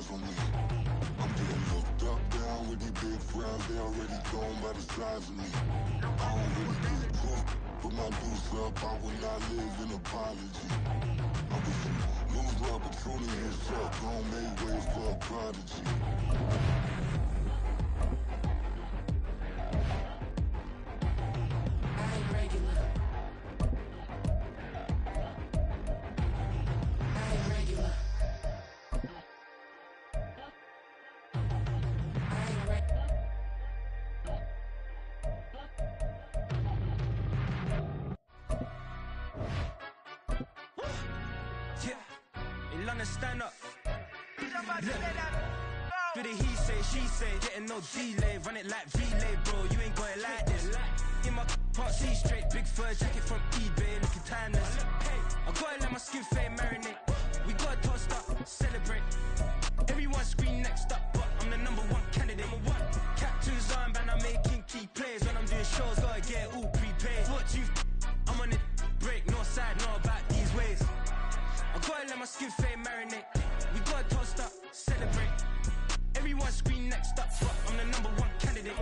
eyes on me. I'm getting looked up, down with these big frowns. They already gone by the size of me. I don't really get drunk, put my deuce up. I will not live in apology. I wish you lose the opportunity and suck. Don't make ways for a prodigy. Stand up. Do the he say, she say, getting no delay, run it like relay, bro. You ain't got it like this. In my part C straight, big fur jacket from eBay, looking timeless. I gotta let my skin fade marinate. We gotta toast up, celebrate. Everyone scream next up, but I'm the #1 candidate. Captain's armband, I'm making key plays. When I'm doing shows, gotta get it all prepaid. What you I'm on it, break, no side, know about these ways. I gotta let my skin fade marinate. We gotta toast up, celebrate. Everyone scream next up, but I'm the #1 candidate.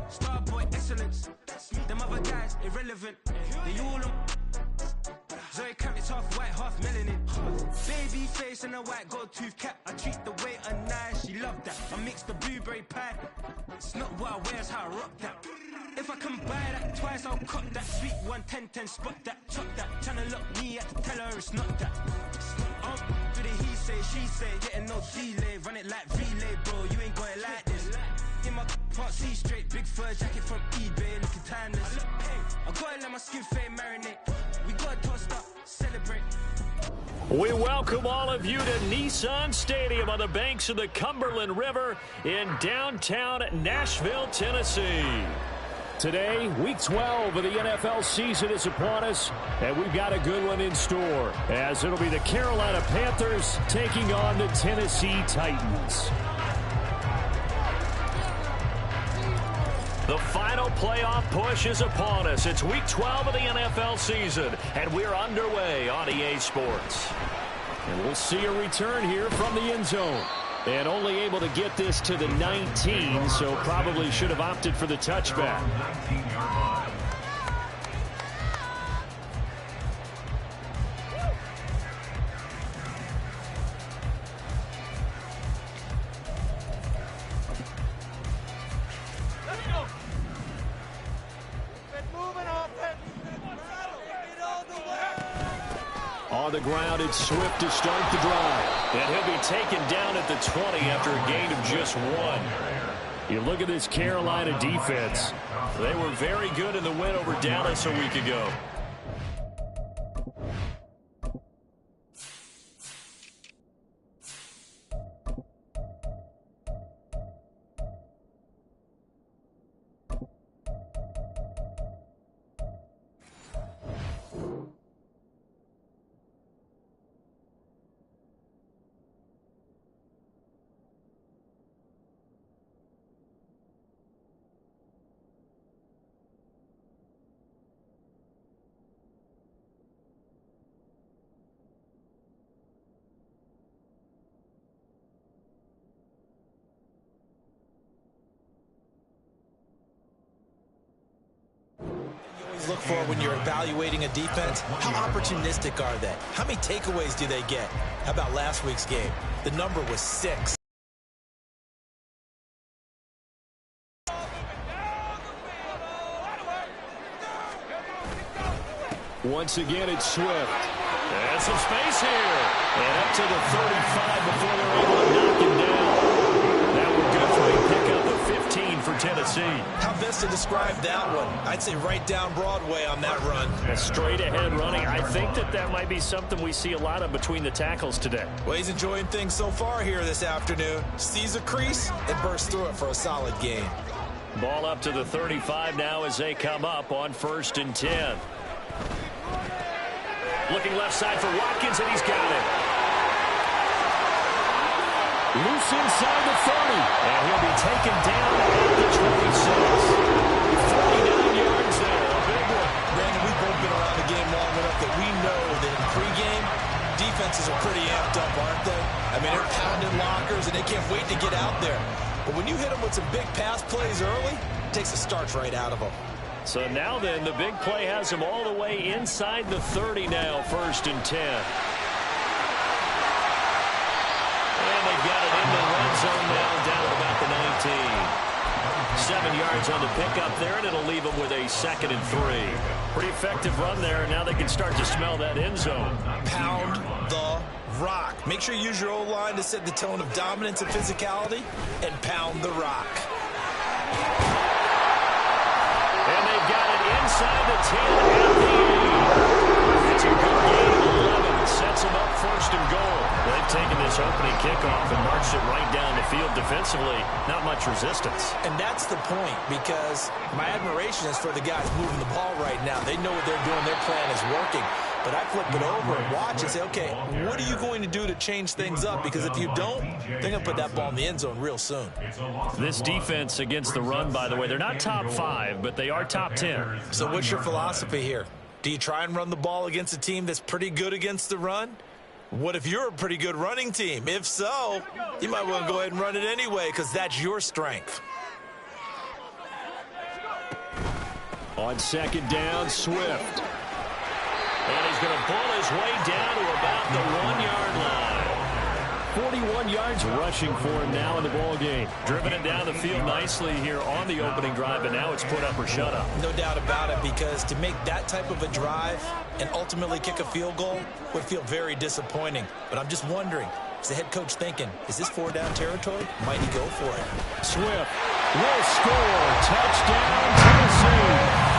Starboy excellence. Them other guys irrelevant. They all on. Zoe Kravitz half white, half melanin. Baby face and a white gold tooth cap. I treat the waiter nice, she love that. I mix the blueberry pie. It's not what I wear, it's how I rock that. If I can buy that twice, I'll cut that. Sweet 110, spot that, chop that. Tryna lock me at the tell her it's not that. Do the he say, she say, getting no delay, run it like relay, bro. You ain't got it like this. In my part C straight, big fur jacket from eBay, looking timeless. I gotta let my skin fade marinate. We gotta toast up, celebrate. We welcome all of you to Nissan Stadium on the banks of the Cumberland River in downtown Nashville, Tennessee. Today, week 12 of the NFL season is upon us, and we've got a good one in store, as it'll be the Carolina Panthers taking on the Tennessee Titans. The final playoff push is upon us. It's week 12 of the NFL season, and we're underway on EA Sports. And we'll see a return here from the end zone. And only able to get this to the 19, so probably should have opted for the touchback. On the ground, it's Swift to start the drive. And he'll be taken down at the 20 after a gain of just 1. You look at this Carolina defense. They were very good in the win over Dallas a week ago. Look for when you're evaluating a defense. How opportunistic are they? How many takeaways do they get? How about last week's game? The number was 6. Once again, it's Swift. And some space here. And up to the 35 before they're able to knock him down. That would good for a pickup of 15 for Tennessee. How best to describe that one? I'd say right down Broadway on that run. A straight ahead running. I think that might be something we see a lot of between the tackles today. Well, he's enjoying things so far here this afternoon. Sees a crease and bursts through it for a solid gain. Ball up to the 35 now as they come up on 1st and 10. Looking left side for Watkins, and he's got it. Loose inside the 30. And he'll be taken down at the 26. 49 yards there. A big one. Brandon, we've both been around the game long enough that we know that in pregame, defenses are pretty amped up, aren't they? I mean, they're pounding lockers, and they can't wait to get out there. But when you hit them with some big pass plays early, it takes the starch right out of them. So now then, the big play has them all the way inside the 30 now, 1st and 10. And they've got it in the red zone now, down at about the 19. 7 yards on the pickup there, and it'll leave them with a 2nd and 3. Pretty effective run there, and now they can start to smell that end zone. Pound the rock. Make sure you use your O-line to set the tone of dominance and physicality, and pound the rock. And they've got it inside the 10 at the 8. It's a good game, 11. It sets them up 1st and goal. They've taken this opening kickoff and marched it right down the field defensively. Not much resistance. And that's the point, because my admiration is for the guys moving the ball right now. They know what they're doing. Their plan is working. But I flip it over and watch and say, okay, what are you going to do to change things up? Because if you don't, they're going to put that ball in the end zone real soon. This defense against the run, by the way, they're not top 5, but they are top 10. So what's your philosophy here? Do you try and run the ball against a team that's pretty good against the run? What if you're a pretty good running team? If so, you might want to go ahead and run it anyway, because that's your strength. On 2nd down, Swift. And he's going to pull his way down to about the 1-yard line. 41 yards rushing for him now in the ball game. Driven it down the field nicely here on the opening drive, but now it's put up or shut up. No doubt about it, because to make that type of a drive and ultimately kick a field goal would feel very disappointing. But I'm just wondering, is the head coach thinking, is this 4-down territory? Might he go for it? Swift will score. Touchdown, Tennessee.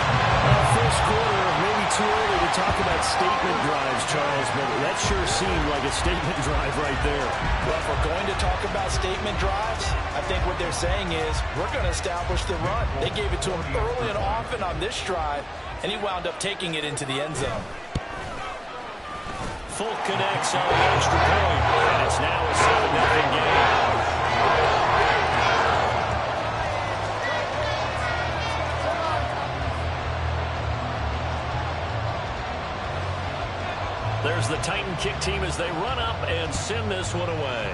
First quarter, maybe too early to talk about statement drives, Charles, but that sure seemed like a statement drive right there. Well, if we're going to talk about statement drives, I think what they're saying is we're going to establish the run. They gave it to him early and often on this drive, and he wound up taking it into the end zone. Fulk connects on the extra point, and it's now a 7-0 game. There's the Titan kick team as they run up and send this one away.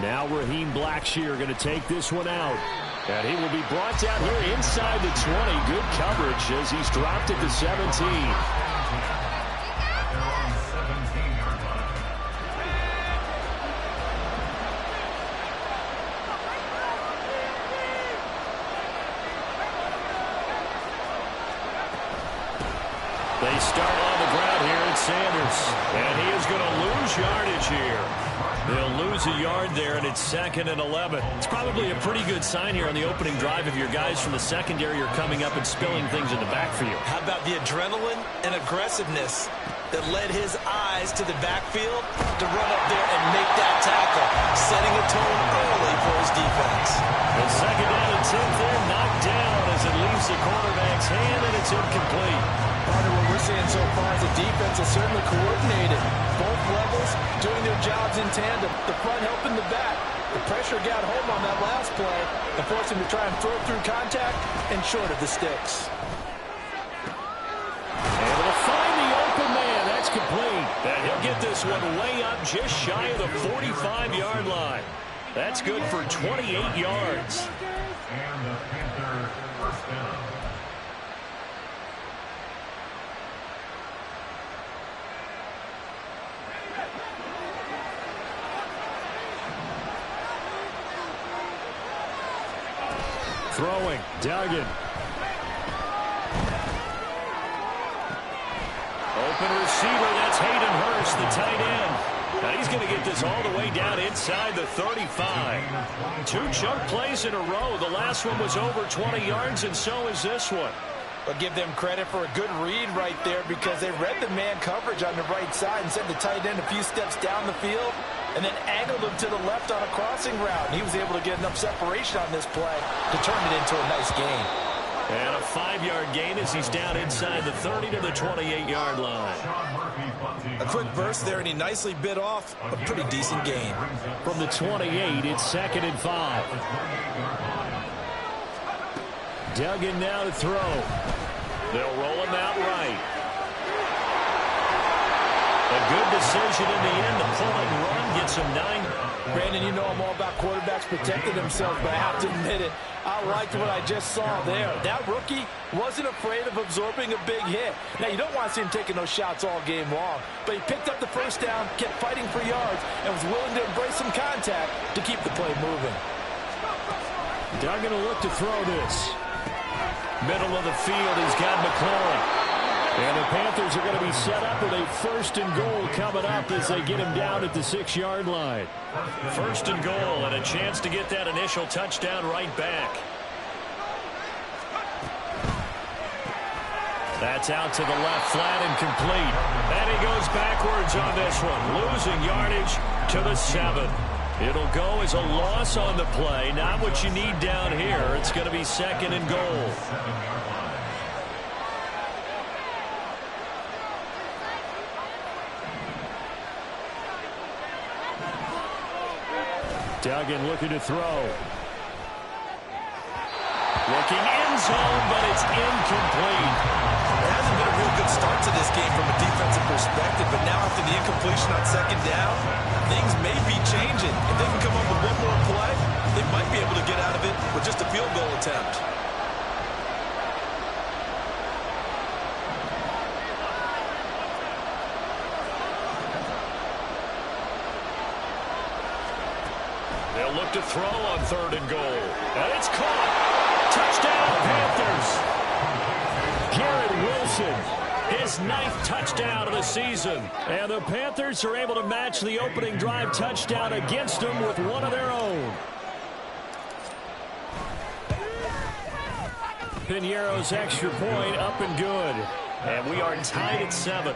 Now Raheem Blackshear going to take this one out. And he will be brought down here inside the 20. Good coverage as he's dropped at the 17. They start on the ground here at Sanders. And he is going to lose yardage here. They'll lose a yard there, and it's 2nd and 11. It's probably a pretty good sign here on the opening drive if your guys from the secondary are coming up and spilling things in the backfield. How about the adrenaline and aggressiveness that led his eyes to the backfield to run up there and make that tackle, setting a tone early for his defense. And 2nd down and 10 there, knocked down as it leaves the quarterback's hand, and it's incomplete. Part of what we're seeing so far is the defense is certainly coordinated. Both levels doing their jobs in tandem. The front helping the back. The pressure got home on that last play and forced him to try and throw through contact and short of the sticks. Able to find the open man. That's complete. And he'll get this one way up just shy of the 45-yard line. That's good for 28 yards. And the Panthers first down. Throwing, Duggan. Open receiver, that's Hayden Hurst, the tight end. Now he's going to get this all the way down inside the 35. 2 chunk plays in a row. The last one was over 20 yards, and so is this one. But give them credit for a good read right there, because they read the man coverage on the right side and sent the tight end a few steps down the field and then angled him to the left on a crossing route. And he was able to get enough separation on this play to turn it into a nice gain. And a 5-yard gain as he's down inside the 30 to the 28-yard line. A quick burst there, and he nicely bit off a pretty decent gain. From the 28, it's 2nd and 5. Duggan now to throw. They'll roll him out right. A good decision in the end. The pull and run gets him 9. Brandon, you know I'm all about quarterbacks protecting themselves, but I have to admit it, I liked what I just saw there. That rookie wasn't afraid of absorbing a big hit. Now, you don't want to see him taking those shots all game long, but he picked up the first down, kept fighting for yards, and was willing to embrace some contact to keep the play moving. Duggan will look to throw this. Middle of the field, he's got McLaurin. And the Panthers are going to be set up with a 1st and goal coming up as they get him down at the 6-yard line. 1st and goal and a chance to get that initial touchdown right back. That's out to the left, flat and complete. And he goes backwards on this one, losing yardage to the 7. It'll go as a loss on the play. Not what you need down here. It's going to be 2nd and goal. Duggan looking to throw. Looking end zone, but it's incomplete. It hasn't been a real good start to this game from a defensive perspective, but now after the incompletion on 2nd down, things may be changing. If they can come up with one more play, they might be able to get out of it with just a field goal attempt. They'll look to throw on 3rd and goal. And it's caught. Touchdown, Panthers. Garrett Wilson, his 9th touchdown of the season. And the Panthers are able to match the opening drive touchdown against them with one of their own. Piñeiro's extra point up and good. And we are tied at 7.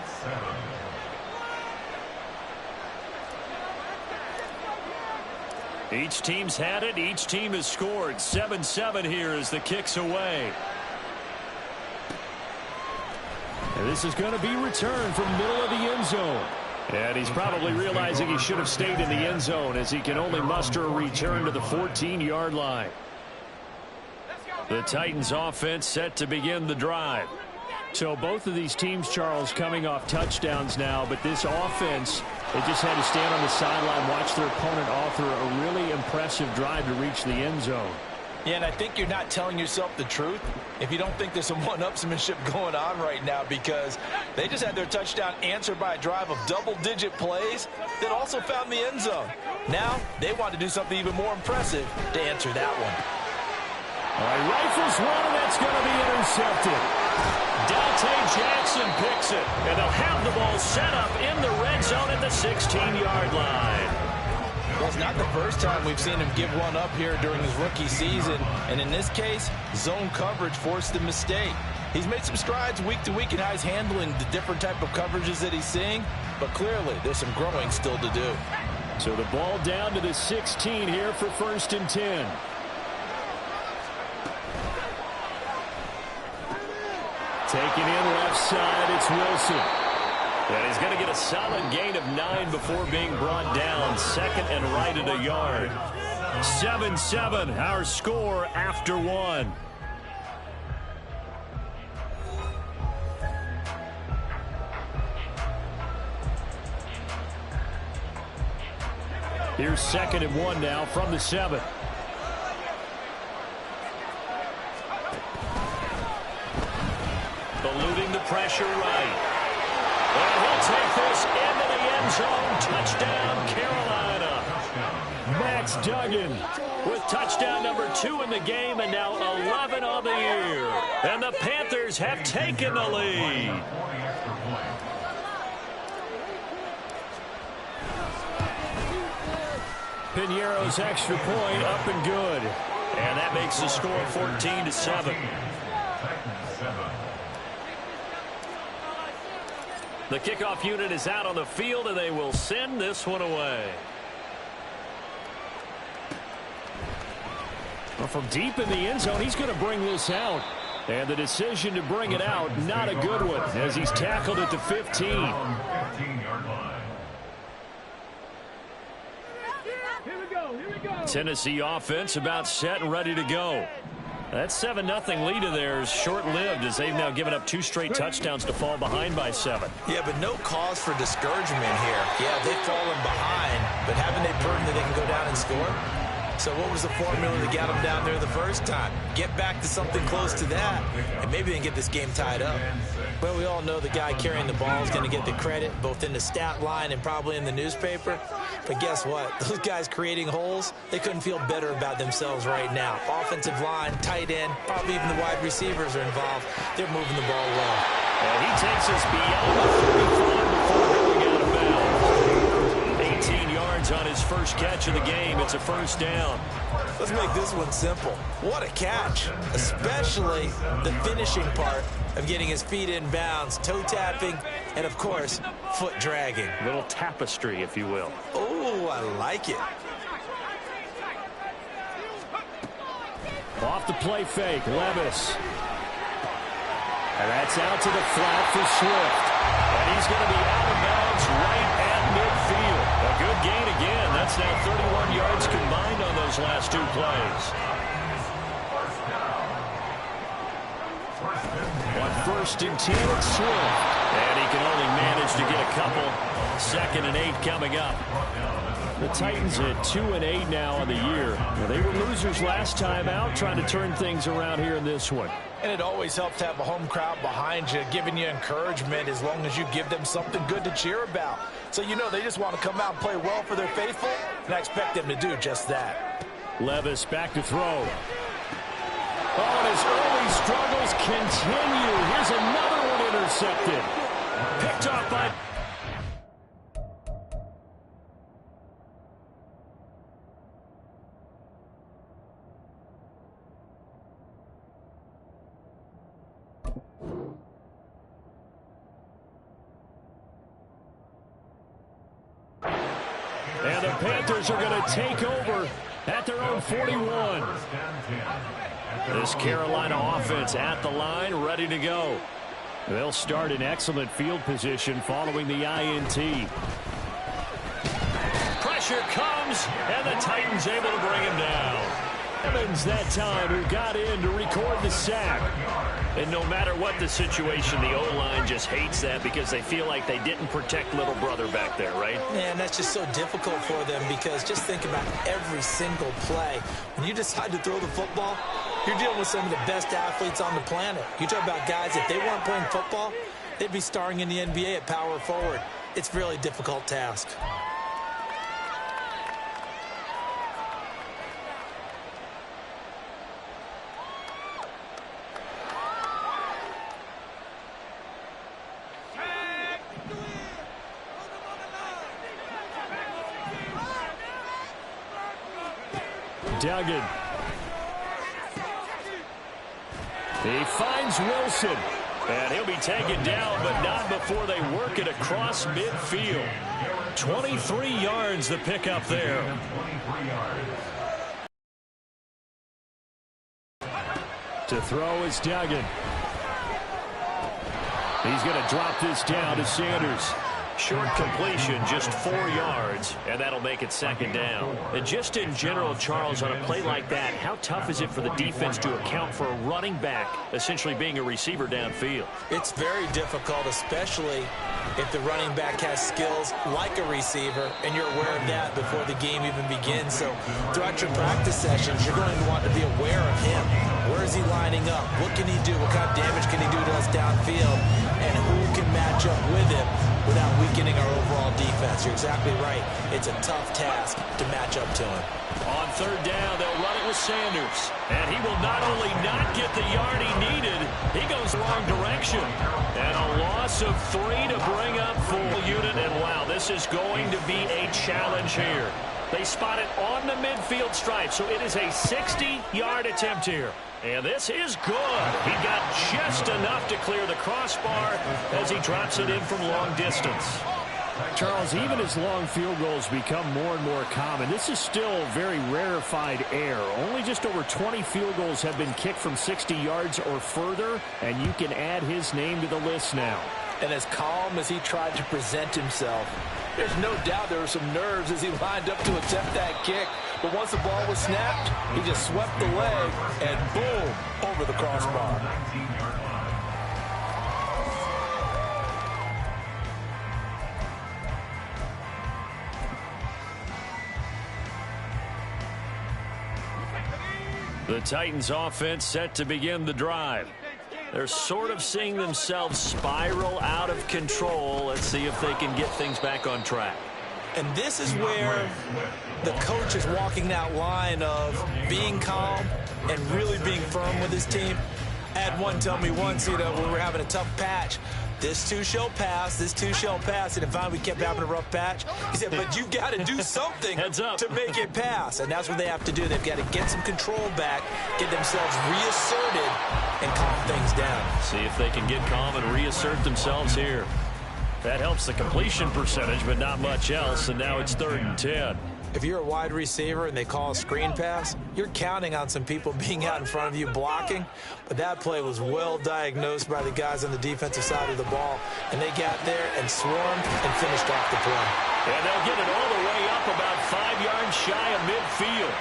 Each team's had it. Each team has scored. 7-7 here as the kick's away. And this is going to be returned from middle of the end zone. And he's probably realizing he should have stayed in the end zone as he can only muster a return to the 14-yard line. The Titans offense set to begin the drive. So both of these teams, Charles, coming off touchdowns now, but this offense, they just had to stand on the sideline, watch their opponent author a really impressive drive to reach the end zone. Yeah, and I think you're not telling yourself the truth if you don't think there's some one-upsmanship going on right now, because they just had their touchdown answered by a drive of double-digit plays that also found the end zone. Now they want to do something even more impressive to answer that one. All right, rifles one, and that's going to be intercepted. Dante Jackson picks it, and they'll have the ball set up in the red zone at the 16-yard line. Well, it's not the first time we've seen him give one up here during his rookie season, and in this case, zone coverage forced the mistake. He's made some strides week to week in how he's handling the different type of coverages that he's seeing, but clearly there's some growing still to do. So the ball down to the 16 here for 1st and 10. Taking in left side, it's Wilson. And he's going to get a solid gain of 9 before being brought down. 2nd and right at a yard. 7-7, our score after 1. Here's 2nd and 1 now from the 7. Eluding the pressure right. And he'll take this into the end zone. Touchdown, Carolina. Max Duggan with touchdown number 2 in the game and now 11 on the year. And the Panthers have taken the lead. Piñeiro's extra point up and good. And that makes the score 14-7. The kickoff unit is out on the field, and they will send this one away. Well, from deep in the end zone, he's going to bring this out. And the decision to bring it out, not a good one, as he's tackled at the 15. Tennessee offense about set and ready to go. That 7-0 lead of theirs short-lived as they've now given up 2 straight touchdowns to fall behind by 7. Yeah, but no cause for discouragement here. Yeah, they've fallen behind, but haven't they proven that they can go down and score? So what was the formula that got them down there the first time? Get back to something close to that, and maybe they can get this game tied up. Well, we all know the guy carrying the ball is going to get the credit, both in the stat line and probably in the newspaper. But guess what? Those guys creating holes, they couldn't feel better about themselves right now. Offensive line, tight end, probably even the wide receivers are involved. They're moving the ball well. And he takes us beyond the 35 before going out of bounds. 18 yards on his first catch of the game. It's a first down. Let's make this one simple. What a catch, especially the finishing part of getting his feet in bounds, toe tapping, and of course, foot dragging. Little tapestry, if you will. Oh, I like it. Off the play fake, Levis. And that's out to the flat for Swift. And he's going to be out of bounds right at midfield. A good gain again. That's now 31 yards combined on those last 2 plays. On 1st and 10, it's Swift. And he can only manage to get a couple. 2nd and 8 coming up. The Titans at 2-8 now on the year. Well, they were losers last time out, trying to turn things around here in this one. And it always helps to have a home crowd behind you, giving you encouragement as long as you give them something good to cheer about. So you know they just want to come out and play well for their faithful, and I expect them to do just that. Levis back to throw. Oh, and his early struggles continue. Here's another one intercepted. Picked off by... And the Panthers are going to take over at their own 41. This Carolina offense at the line, ready to go. They'll start in excellent field position following the INT. Pressure comes, and the Titans able to bring him down. Evans that time who got in to record the sack. And no matter what the situation, the O-line just hates that because they feel like they didn't protect little brother back there, right? Man, that's just so difficult for them because just think about every single play. When you decide to throw the football, you're dealing with some of the best athletes on the planet. You talk about guys, if they weren't playing football, they'd be starring in the NBA at power forward. It's a really difficult task. Duggan. He finds Wilson. And he'll be taken down, but not before they work it across midfield. 23 yards the pickup there. To throw is Duggan. He's going to drop this down to Sanders. Short completion, just 4 yards, and that'll make it 2nd down. And just in general, Charles, on a play like that, how tough is it for the defense to account for a running back essentially being a receiver downfield? It's very difficult, especially if the running back has skills like a receiver, and you're aware of that before the game even begins. So throughout your practice sessions, you're going to want to be aware of him. Where is he lining up? What can he do? What kind of damage can he do to us downfield? And who can match up with him without weakening our overall defense? You're exactly right. It's a tough task to match up to him. On 3rd down, they'll run it with Sanders. And he will not only not get the yard he needed, he goes the wrong direction. And a loss of 3 to bring up full unit. And wow, this is going to be a challenge here. They spot it on the midfield stripe, so it is a 60-yard attempt here. And this is good. He got just enough to clear the crossbar as he drops it in from long distance. Charles, even as long field goals become more and more common, this is still very rarefied air. Only just over 20 field goals have been kicked from 60 yards or further, and you can add his name to the list now. and as calm as he tried to present himself. There's no doubt there were some nerves as he lined up to attempt that kick. But once the ball was snapped, he just swept the leg and boom, over the crossbar. The Titans offense set to begin the drive. They're sort of seeing themselves spiral out of control. Let's see if they can get things back on track. And this is where the coach is walking that line of being calm and really being firm with his team. I had one tell me once, when we were having a tough patch, this too shall pass, this too shall pass. And if finally we kept having a rough patch, he said, but you've got to do something to make it pass. And that's what they have to do. They've got to get some control back, get themselves reasserted, and calm things down. See if they can get calm and reassert themselves here. That helps the completion percentage, but not much else. And now it's 3rd and 10. If you're a wide receiver and they call a screen pass, you're counting on some people being out in front of you blocking. But that play was well diagnosed by the guys on the defensive side of the ball. And they got there and swarmed and finished off the play. And they'll get it all the way up about 5 yards shy of midfield.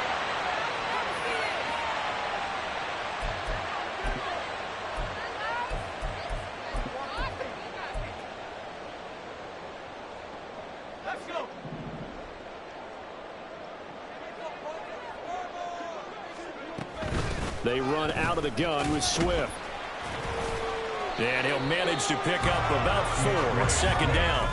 They run out of the gun with Swift. And he'll manage to pick up about 4 on 2nd down.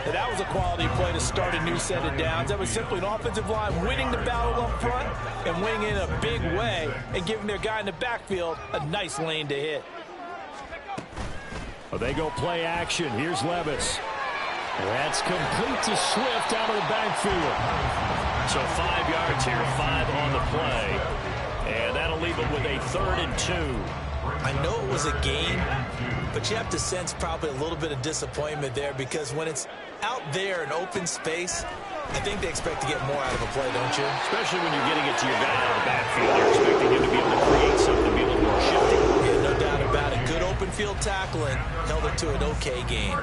And that was a quality play to start a new set of downs. That was simply an offensive line winning the battle up front and winning in a big way and giving their guy in the backfield a nice lane to hit. Well, they go play action. Here's Levis. That's complete to Swift out of the backfield. So 5 yards here, 5 on the play. And that'll leave it with a 3rd and 2. I know it was a gain, but you have to sense probably a little bit of disappointment there because when it's out there in open space, I think they expect to get more out of a play, don't you? Especially when you're getting it to your guy out of the backfield. You're expecting him to be able to create something, be a little more shifty. Yeah, no doubt about it. Good open field tackling held it to an okay gain.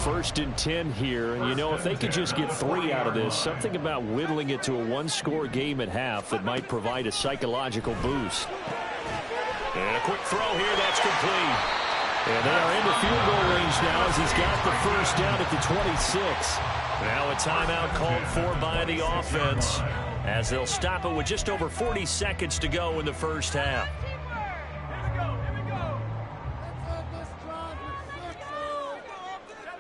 1st and 10 here, and if they could just get 3 out of this, something about whittling it to a 1-score game at half that might provide a psychological boost. And a quick throw here, that's complete. And they are in the field goal range now as he's got the 1st down at the 26. Now a timeout called for by the offense as they'll stop it with just over 40 seconds to go in the 1st half.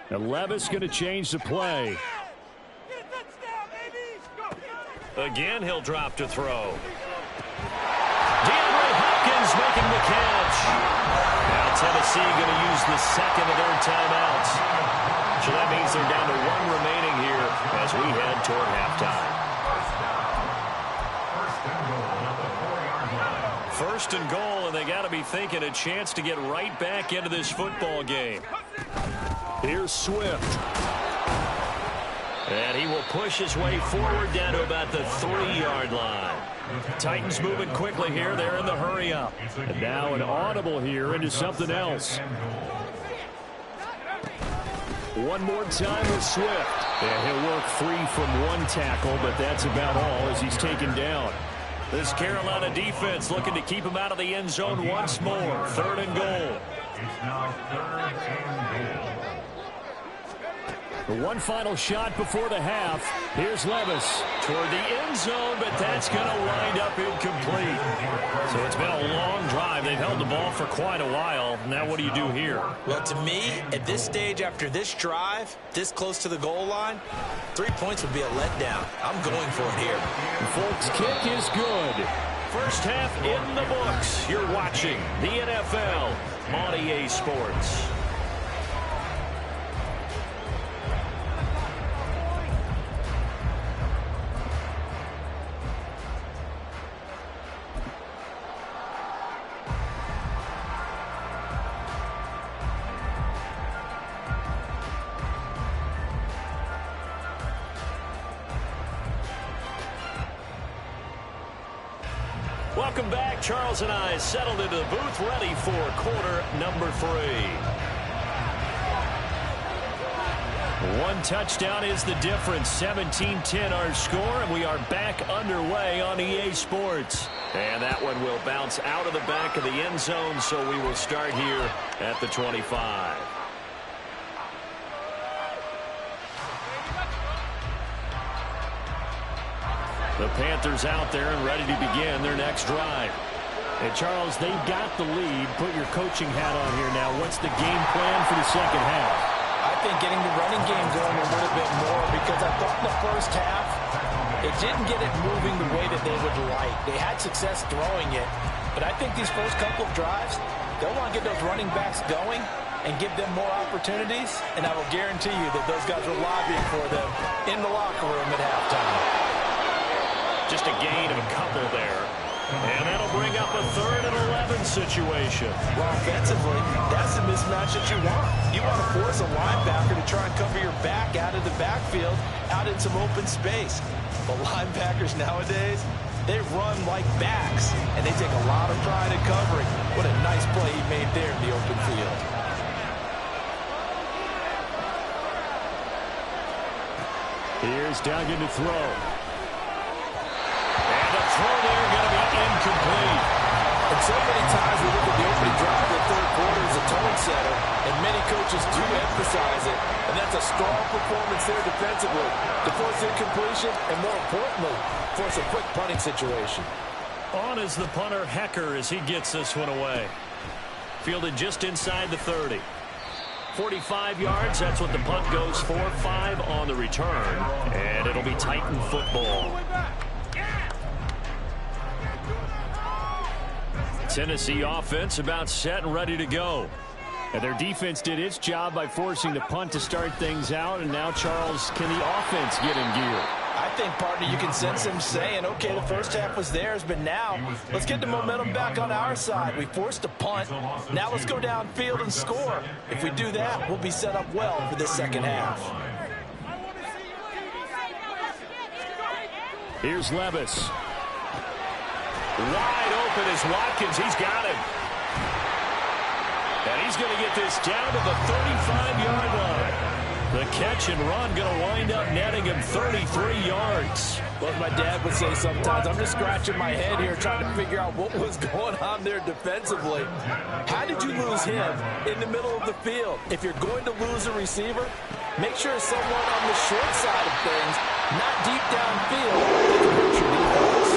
And Levis going to change the play. Again, he'll drop to throw. DeAndre Hopkins making the catch. Now Tennessee going to use the 2nd of their timeouts. So that means they're down to 1 remaining here as we head toward halftime. 1st and goal, and they got to be thinking a chance to get right back into this football game. Here's Swift. And he will push his way forward down to about the 3-yard line. Titans moving quickly here. They're in the hurry up. And now an audible here into something else. One more time with Swift. And he'll work free from 1 tackle, but that's about all as he's taken down. This Carolina defense looking to keep him out of the end zone once more. 3rd and goal. It's now 3rd and goal. The one final shot before the half. Here's Levis toward the end zone, but that's going to wind up incomplete. So it's been a long drive. They've held the ball for quite a while. Now what do you do here? Well, to me, at this stage after this drive, this close to the goal line, 3 points would be a letdown. I'm going for it here. Folks, kick is good. 1st half in the books. You're watching the NFL on EA Sports. Welcome back. Charles and I settled into the booth ready for quarter number 3. One touchdown is the difference. 17-10 our score, and we are back underway on EA Sports. And that one will bounce out of the back of the end zone, so we will start here at the 25. The Panthers out there and ready to begin their next drive. And, Charles, they've got the lead. Put your coaching hat on here now. What's the game plan for the second half? I think getting the running game going a little bit more, because I thought in the first half it didn't get it moving the way that they would like. They had success throwing it, but I think these first couple of drives, they'll want to get those running backs going and give them more opportunities, and I will guarantee you that those guys were lobbying for them in the locker room at halftime. Just a gain of a couple there. And that'll bring up a 3rd and 11 situation. Well, offensively, that's the mismatch that you want. You want to force a linebacker to try and cover your back out of the backfield, out in some open space. But linebackers nowadays, they run like backs, and they take a lot of pride in covering. What a nice play he made there in the open field. Here's Duggan to throw. Throw there going to be incomplete. And so many times we look at the opening drive of the third quarter as a tone setter, and many coaches do emphasize it. And that's a strong performance there defensively to force incompletion and, more importantly, force a quick punting situation. On is the punter, Hecker, as he gets this one away. Fielded just inside the 30. 45 yards, that's what the punt goes for. 5 on the return, and it'll be Titan football. Tennessee offense about set and ready to go. And their defense did its job by forcing the punt to start things out. And now, Charles, can the offense get in gear? I think, partner, you can sense them saying, okay, the first half was theirs, but now let's get the momentum back on our side. We forced a punt. Now let's go downfield and score. If we do that, we'll be set up well for this second half. Here's Levis. Wide open is Watkins. He's got him. And he's going to get this down to the 35-yard line. The catch and run going to wind up netting him 33 yards. Well, as my dad would say sometimes, I'm just scratching my head here trying to figure out what was going on there defensively. How did you lose him in the middle of the field? If you're going to lose a receiver, make sure someone on the short side of things, not deep downfield, that can hurt your defense.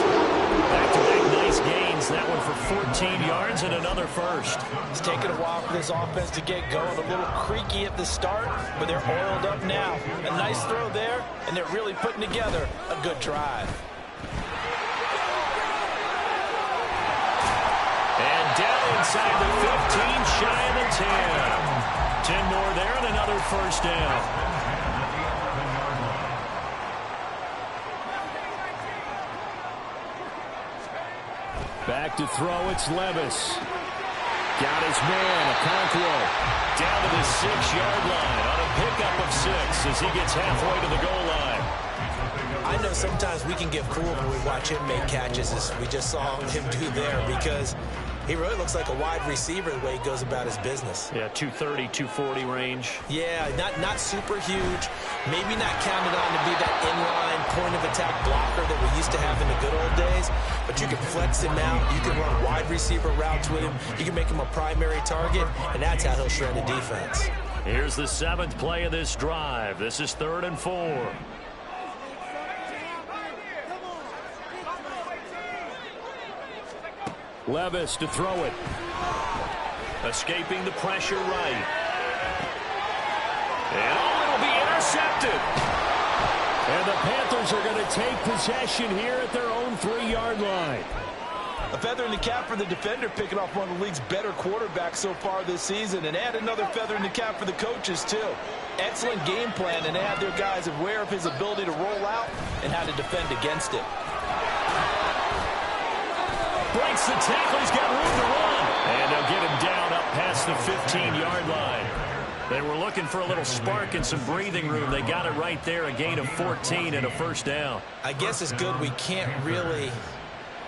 Back-to-back nice gains. That one for 14 yards and another first. It's taken a while for this offense to get going. A little creaky at the start, but they're oiled up now. A nice throw there, and they're really putting together a good drive. And down inside the 15, shy of the 10. 10 more there and another first down. Back to throw, it's Levis. Got his man, Okonkwo, down to the 6-yard line on a pickup of 6 as he gets halfway to the goal line. I know sometimes we can get fooled when we watch him make catches, as we just saw him do there, because he really looks like a wide receiver the way he goes about his business. Yeah, 230, 240 range. Yeah, not super huge. Maybe not counted on to be that inline point-of-attack blocker that we used to have in the good old days. But you can flex him out. You can run wide receiver routes with him. You can make him a primary target, and that's how he'll shred a defense. Here's the 7th play of this drive. This is 3rd and 4. Levis to throw it. Escaping the pressure right. And it'll be intercepted. And the Panthers are going to take possession here at their own 3-yard line. A feather in the cap for the defender, picking off one of the league's better quarterbacks so far this season, and add another feather in the cap for the coaches, too. Excellent game plan, and they have their guys aware of his ability to roll out and how to defend against it. Breaks the tackle. He's got room to run. And they'll get him down up past the 15-yard line. They were looking for a little spark and some breathing room. They got it right there, a gain of 14 and a first down. I guess it's good we can't really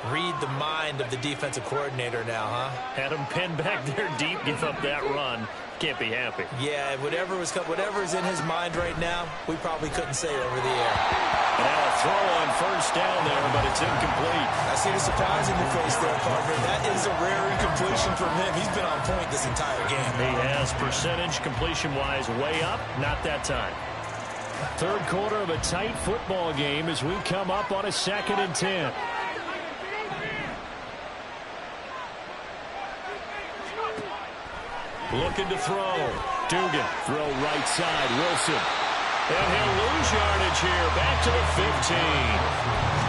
read the mind of the defensive coordinator now, huh? Had him pinned back there deep, give up that run. can't be happy. Yeah, whatever's in his mind right now, we probably couldn't say over the air. And now a throw on first down there, but it's incomplete. I see the surprise in your face there, partner. That is a rare incompletion from him. He's been on point this entire game. He has percentage completion-wise way up, not that time. Third quarter of a tight football game as we come up on a 2nd and 10. Looking to throw. Dugan, throw right side. Wilson. And he'll lose yardage here. Back to the 15.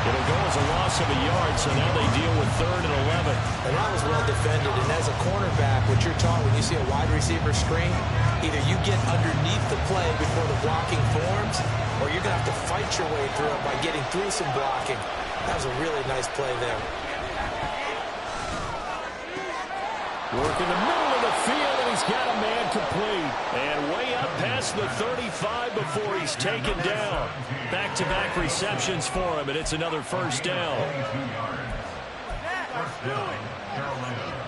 It'll go as a loss of a yard, so now they deal with 3rd and 11. And that was well defended. And as a cornerback, what you're taught when you see a wide receiver screen, either you get underneath the play before the blocking forms, or you're going to have to fight your way through it by getting through some blocking. That was a really nice play there. Work in the middle of the field, and he's got a man complete. And way up past the 35 before he's taken down. Back-to-back receptions for him, and it's another first down. First down, Carolina.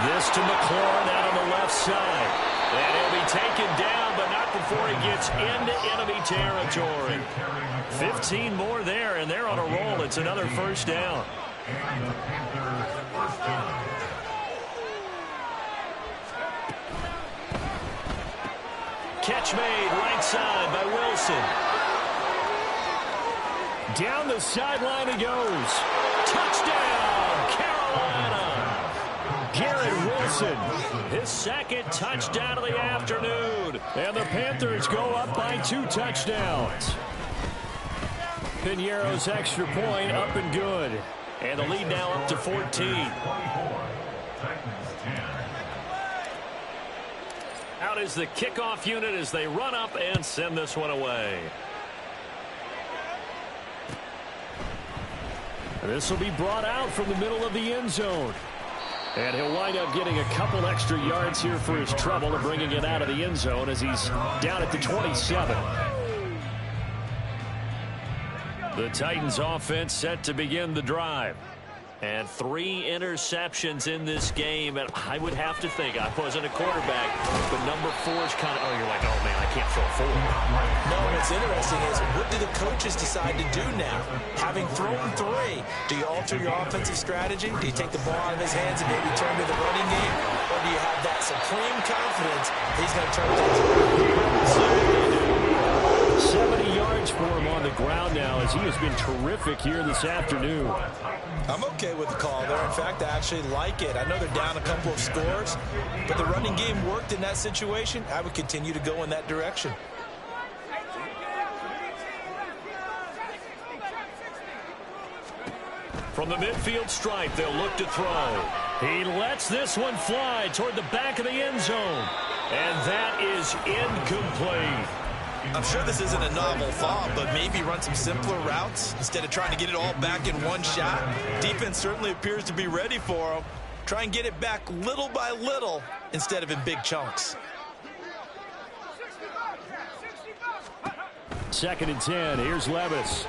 This to McLaurin out on the left side. And he'll be taken down, but not before he gets into enemy territory. 15 more there, and they're on a roll. It's another first down. And the Panthers first down. Catch made right side by Wilson. Down the sideline he goes. Touchdown, Carolina. Garrett Wilson, his 2nd touchdown of the afternoon. And the Panthers go up by 2 touchdowns. Piñeiro's extra point up and good. And the lead now up to 14. 24. Titans 10. Out is the kickoff unit as they run up and send this one away. This will be brought out from the middle of the end zone. And he'll wind up getting a couple extra yards here for his trouble and bringing it out of the end zone as he's down at the 27. The Titans offense set to begin the drive. And 3 interceptions in this game. And I would have to think, I wasn't a quarterback, but number 4 is kind of, oh, you're like, oh, man, I can't throw 4. No, what's interesting is, what do the coaches decide to do now? Having thrown 3, do you alter your offensive strategy? Do you take the ball out of his hands and maybe turn to the running game? Or do you have that supreme confidence he's going to turn things around? 70 yards for him on the ground now as he has been terrific here this afternoon. I'm okay with the call there. In fact, I actually like it. I know they're down a couple of scores, but the running game worked in that situation. I would continue to go in that direction. From the midfield stripe, they'll look to throw. He lets this one fly toward the back of the end zone. And that is incomplete. I'm sure this isn't a novel thought, but maybe run some simpler routes instead of trying to get it all back in one shot. Defense certainly appears to be ready for him. Try and get it back little by little instead of in big chunks. 2nd and 10. Here's Levis.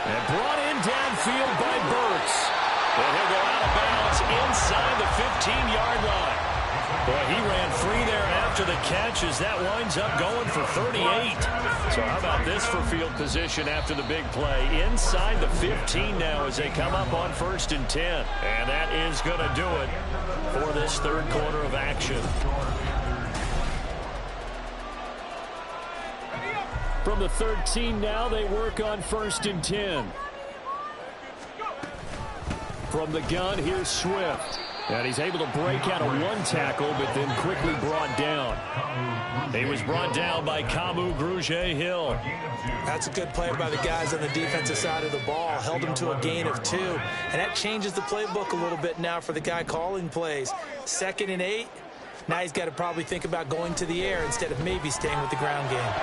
And brought in downfield by Burks. And he'll go out of bounds inside the 15-yard line. Boy, he ran free there after the catch as that winds up going for 38. So how about this for field position after the big play? Inside the 15 now as they come up on 1st and 10. And that is going to do it for this 3rd quarter of action. From the 13 now, they work on 1st and 10. From the gun, here's Swift. And he's able to break out of 1 tackle, but then quickly brought down. He was brought down by Kamu Grugier-Hill. That's a good play by the guys on the defensive side of the ball. Held him to a gain of 2. And that changes the playbook a little bit now for the guy calling plays. 2nd and 8. Now he's got to probably think about going to the air instead of maybe staying with the ground game.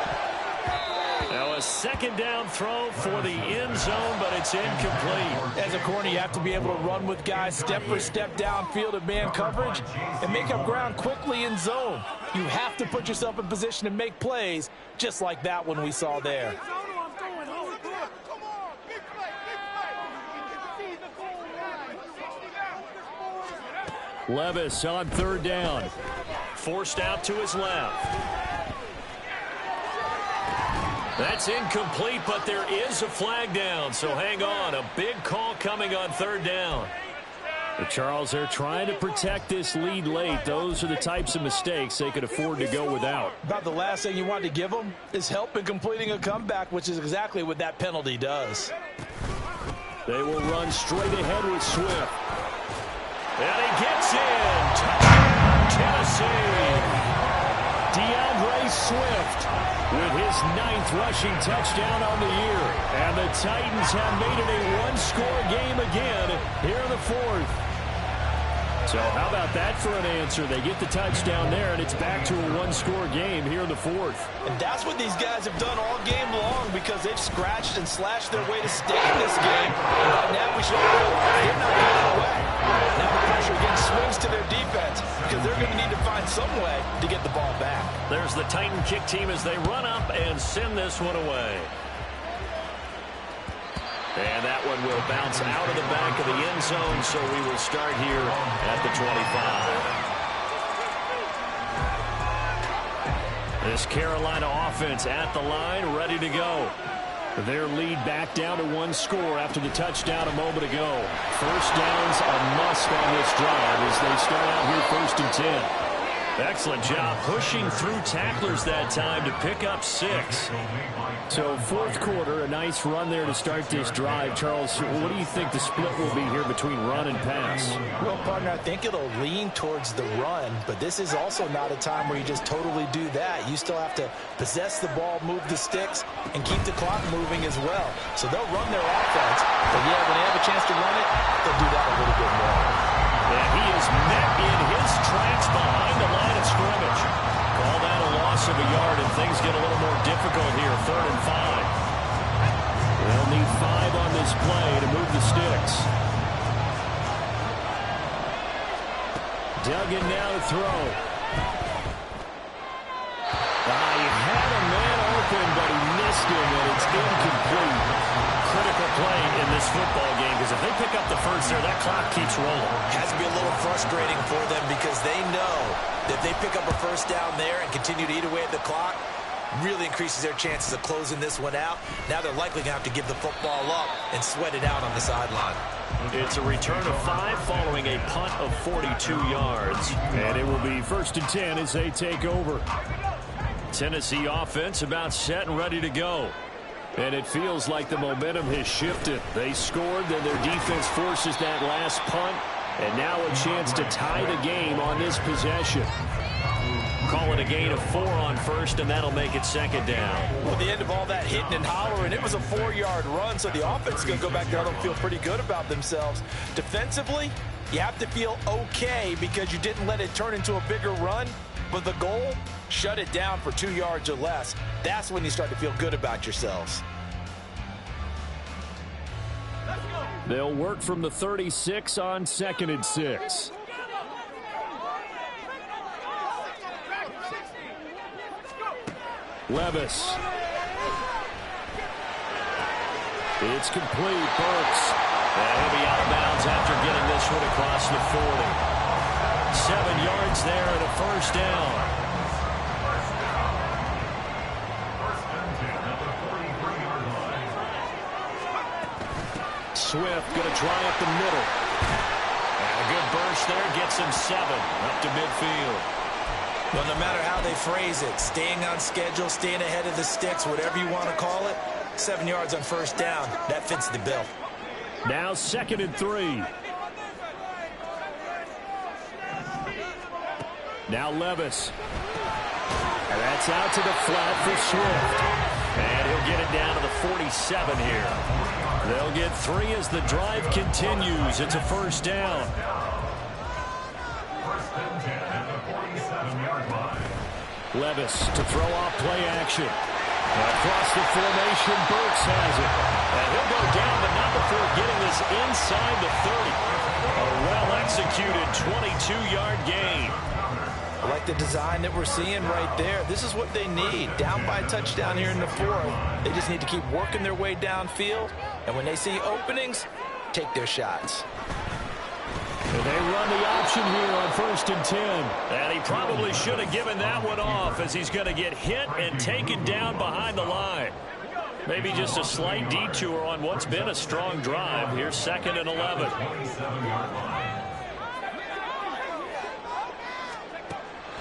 Now a second down throw for the end zone, but it's incomplete. As a corner, you have to be able to run with guys step for step downfield of man coverage and make up ground quickly in zone. You have to put yourself in position to make plays, just like that one we saw there. Levis on third down. Forced out to his left. That's incomplete, but there is a flag down, so hang on. A big call coming on third down. Charles, they're trying to protect this lead late. Those are the types of mistakes they could afford to go without. About the last thing you want to give them is help in completing a comeback, which is exactly what that penalty does. They will run straight ahead with Swift. And he gets in. Touchdown, Tennessee. DeAndre Swift with his 9th rushing touchdown on the year. And the Titans have made it a one-score game again here in the 4th. So how about that for an answer? They get the touchdown there, and it's back to a one-score game here in the 4th. And that's what these guys have done all game long because they've scratched and slashed their way to stay in this game. And by now we should know they're not going away. Now the pressure again swings to their defense because they're going to need to find some way to get the ball back. There's the Titan kick team as they run up and send this one away. And that one will bounce out of the back of the end zone, so we will start here at the 25. This Carolina offense at the line, ready to go. Their lead back down to one score after the touchdown a moment ago. First down's a must on this drive as they start out here 1st and 10. Excellent job pushing through tacklers that time to pick up 6. So 4th quarter, a nice run there to start this drive. Charles, what do you think the split will be here between run and pass? Well, partner, I think it'll lean towards the run, but this is also not a time where you just totally do that. You still have to possess the ball, move the sticks, and keep the clock moving as well. So they'll run their offense, but yeah, when they have a chance to run it, they'll do that a little bit more. And he is met in his tracks behind the line of scrimmage. Call that a loss of a yard, and things get a little more difficult here, 3rd and 5. They'll need 5 on this play to move the sticks. Duggan now to throw. He had a man open, but he missed him, and it's incomplete. Critical play in this football game, because if they pick up the first there, that clock keeps rolling. Has to be a little frustrating for them because they know that if they pick up a first down there and continue to eat away at the clock, really increases their chances of closing this one out. Now they're likely going to have to give the football up and sweat it out on the sideline. It's a return of 5 following a punt of 42 yards. And it will be 1st and 10 as they take over. Tennessee offense about set and ready to go. And it feels like the momentum has shifted. They scored, then their defense forces that last punt. And now a chance to tie the game on this possession. Call it a gain of 4 on first, and that'll make it 2nd down. Well, the end of all that hitting and hollering, it was a 4-yard run, so the offense is going to go back there and feel pretty good about themselves. Defensively, you have to feel okay because you didn't let it turn into a bigger run. But the goal, shut it down for 2 yards or less. That's when you start to feel good about yourselves. They'll work from the 36 on 2nd and 6. Levis. It's complete. Burks. And he'll be out of bounds after getting this one across the 40. 7 yards there and a first down. Swift going to try up the middle. And a good burst there gets him 7 up to midfield. Well, no matter how they phrase it, staying on schedule, staying ahead of the sticks, whatever you want to call it, 7 yards on first down, that fits the bill. Now 2nd and 3. Now Levis. And that's out to the flat for Swift. And he'll get it down to the 47 here. They'll get 3 as the drive continues. It's a first down. Levis to throw off play action. Across the formation, Burks has it. And he'll go down, but not before getting this inside the 30. A well-executed 22-yard gain. I like the design that we're seeing right there. This is what they need. Down by a touchdown here in the fourth. They just need to keep working their way downfield. And when they see openings, take their shots. And they run the option here on 1st and 10. And he probably should have given that one off as he's going to get hit and taken down behind the line. Maybe just a slight detour on what's been a strong drive. Here's 2nd and 11.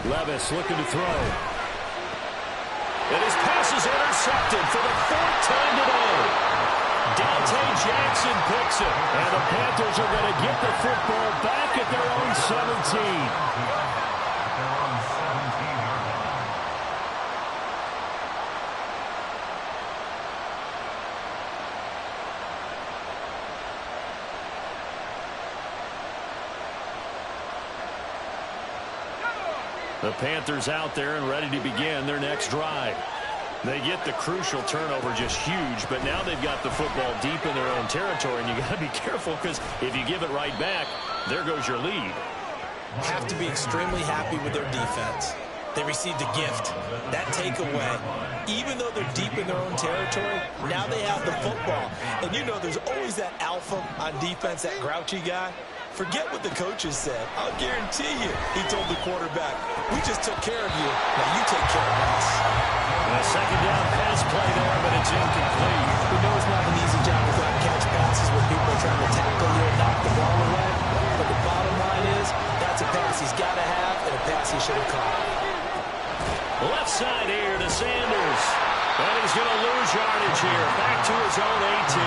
Levis looking to throw. And his pass is intercepted for the 4th time today. Dante Jackson picks it. And the Panthers are going to get the football back at their own 17. The Panthers out there and ready to begin their next drive. They get the crucial turnover, just huge, but now they've got the football deep in their own territory, and you got to be careful because if you give it right back, there goes your lead. Have to be extremely happy with their defense. They received a gift. That takeaway, even though they're deep in their own territory, now they have the football. And you know there's always that alpha on defense, that grouchy guy. Forget what the coaches said. I'll guarantee you, he told the quarterback, we just took care of you. Now you take care of us. A 2nd down pass play there, but it's incomplete. We know it's not an easy job without catch passes where people are trying to tackle you and knock the ball away. But the bottom line is, that's a pass he's got to have and a pass he should have caught. Left side here to Sanders. And he's going to lose yardage here. Back to his own 18.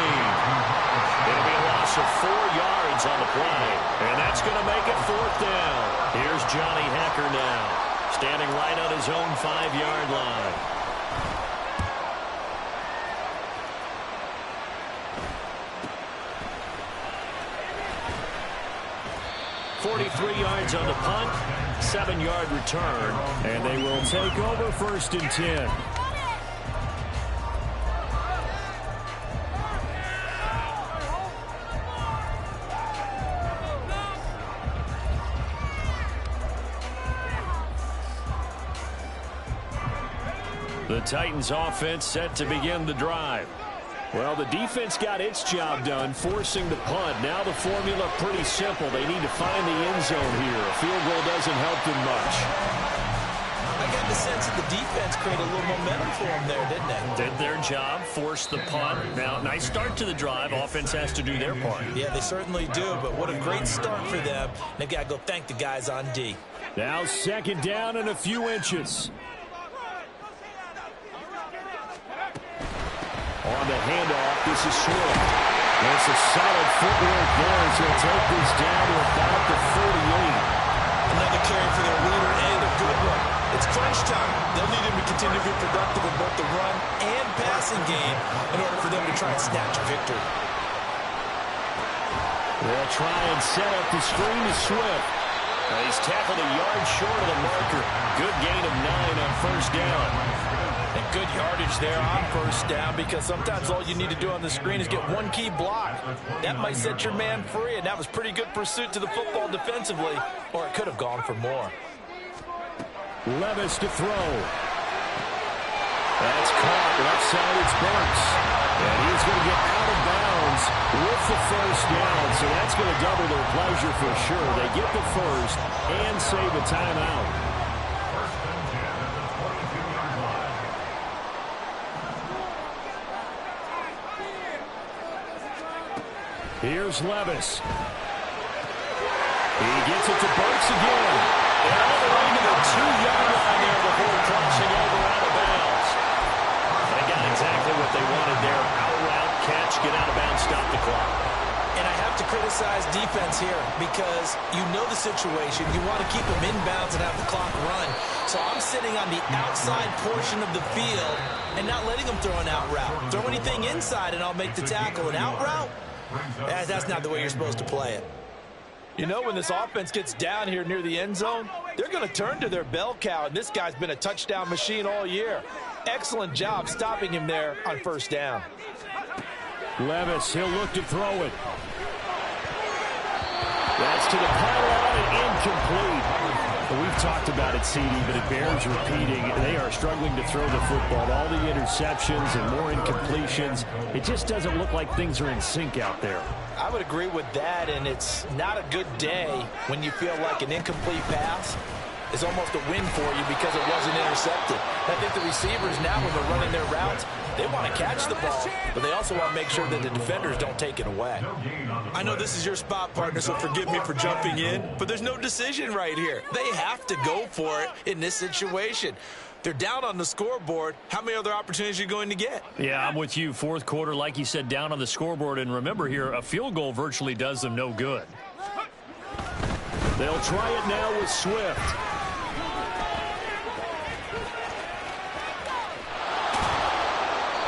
It'll be a loss of 4 yards on the play. And that's going to make it 4th down. Here's Johnny Hacker now, standing right on his own 5-yard line. .43 yards on the punt, 7-yard return, and they will take over 1st and 10. The Titans offense set to begin the drive. Well, the defense got its job done, forcing the punt. Now the formula pretty simple. They need to find the end zone here. A field goal doesn't help them much. I got the sense that the defense created a little momentum for them there, didn't they? Did their job, forced the punt. Now, nice start to the drive. Offense has to do their part. Yeah, they certainly do, but what a great start for them. They've got to go thank the guys on D. Now 2nd down and a few inches. On the handoff, this is Swift. That's a solid footwork there as he'll take this down to about the 48. Another carry for their leader and a good one. It's crunch time. They'll need him to continue to be productive in both the run and passing game in order for them to try and snatch a victory. They'll try and set up the screen to Swift. He's tackled a yard short of the marker. Good gain of 9 on 1st down. And good yardage there on 1st down because sometimes all you need to do on the screen is get one key block. That might set your man free, and that was pretty good pursuit to the football defensively, or it could have gone for more. Levis to throw. That's caught. Left side, it's Burks. And he's going to get out of bounds with the 1st down, so that's going to double their pleasure for sure. They get the 1st and save a timeout. Here's Levis. He gets it to Burks again. And all the way to the 2-yard line there before crossing over out of bounds. They got exactly what they wanted there. Out route, catch, get out of bounds, stop the clock. And I have to criticize defense here because you know the situation. You want to keep them inbounds and have the clock run. So I'm sitting on the outside portion of the field and not letting them throw an out route. Throw anything inside and I'll make the tackle. An out route? That's not the way you're supposed to play it. You know, when this offense gets down here near the end zone, they're going to turn to their bell cow, and this guy's been a touchdown machine all year. Excellent job stopping him there on first down. Levis, he'll look to throw it. That's to the pylon and incomplete. Well, we've talked about it, CD, but it bears repeating. They are struggling to throw the football. All the interceptions and more incompletions. It just doesn't look like things are in sync out there. I would agree with that, and it's not a good day when you feel like an incomplete pass is almost a win for you because it wasn't intercepted. I think the receivers now, when they're running their routes, they want to catch the ball, but they also want to make sure that the defenders don't take it away. I know this is your spot, partner, so forgive me for jumping in, but there's no decision right here. They have to go for it in this situation. They're down on the scoreboard. How many other opportunities are you going to get? Yeah, I'm with you. Fourth quarter, like you said, down on the scoreboard. And remember here, a field goal virtually does them no good. They'll try it now with Swift.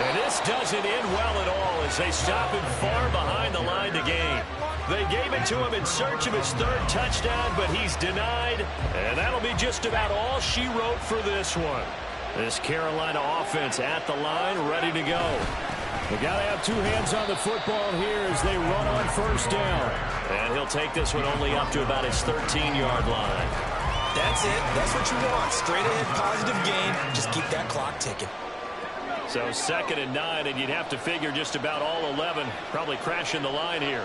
And this doesn't end well at all as they stop him far behind the line to gain. They gave it to him in search of his third touchdown, but he's denied. And that'll be just about all she wrote for this one. This Carolina offense at the line, ready to go. They got to have two hands on the football here as they run on first down. And he'll take this one only up to about his 13-yard line. That's it. That's what you want. Straight ahead positive gain. Just keep that clock ticking. So 2nd and 9, and you'd have to figure just about all 11 probably crashing the line here.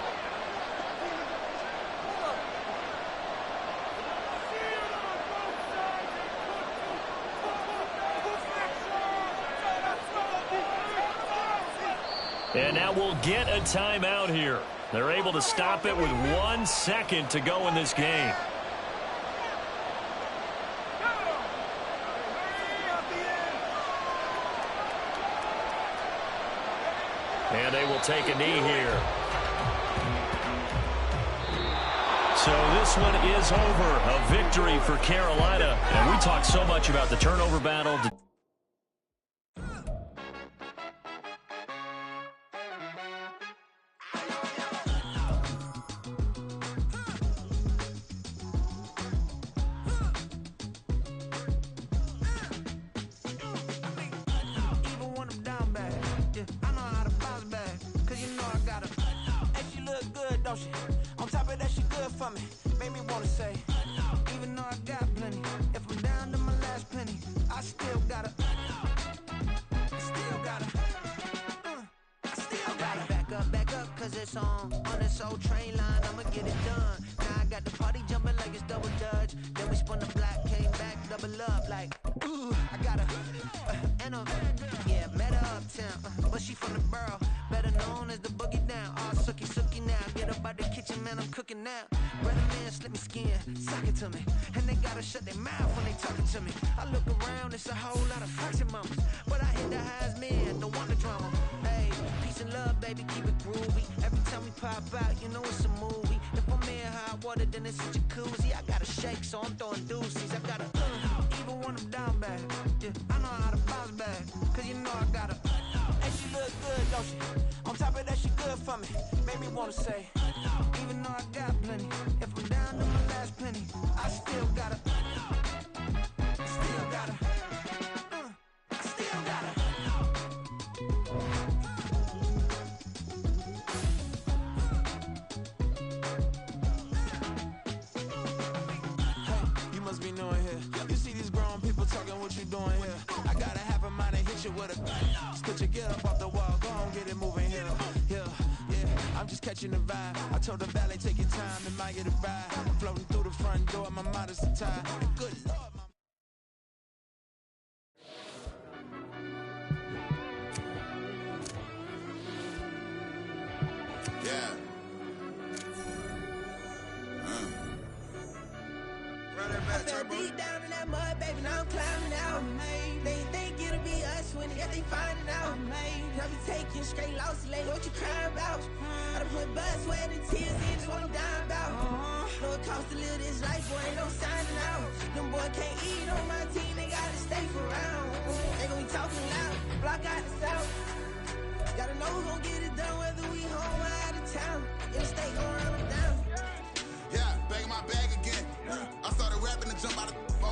And now we'll get a timeout here. They're able to stop it with 1 second to go in this game. And they will take a knee here. So this one is over. A victory for Carolina. And we talked so much about the turnover battle. On top of that, she good for me. Made me wanna say, even though I got plenty, if I'm down to my last penny, I still gotta back up, cause it's on this old train line, I'ma get it done. Now I got the party jumping like it's double dutch. Then we spun the block, came back, double up, like, ooh, I got a, yeah, met her uptown, but she from the borough, better known as the boogie down, all sookie now, get up out the kitchen, man, I'm cooking now. Brother man, slip me skin, suck it to me, and they gotta shut their mouth when they talking to me. I look around, it's a whole lot of foxy mamas, but I hit the highs, man, don't want the drama. Hey, peace and love, baby, keep it groovy. Every time we pop out, you know it's a movie. If I'm in hot water, then it's a jacuzzi. I gotta shake, so I'm throwing deuces. I gotta, even when I'm down bad. Yeah, I know how to bounce back, cause you know I gotta. And she look good, don't she? On top of that, she good for me. Made me wanna say, even though I got plenty, if I'm down to my last penny, I still gotta. What you doing here? I got a half a mind to hit you with a put your get up off the wall, go on, get it moving here. Yeah, I'm just catching the vibe. I told the valet, take your time, it might get a ride. Floating through the front door, my mind is a tie. Good Lord. Deep down in that mud, baby, now I'm climbing out. They think it'll be us when they find it out. I be taking straight losses, lady, what you crying about? I done put blood, sweat, and tears in, just what I'm dying about. Know it costs to live this life, boy, ain't no signing out. Them boy can't eat on my team, they gotta stay for round. They gon' be talking loud, block out the south. Gotta know who gon' get it done, whether we home or out of town. In the state, gon' run them down. Yeah, back in my bag again. I started started rapping and jump out of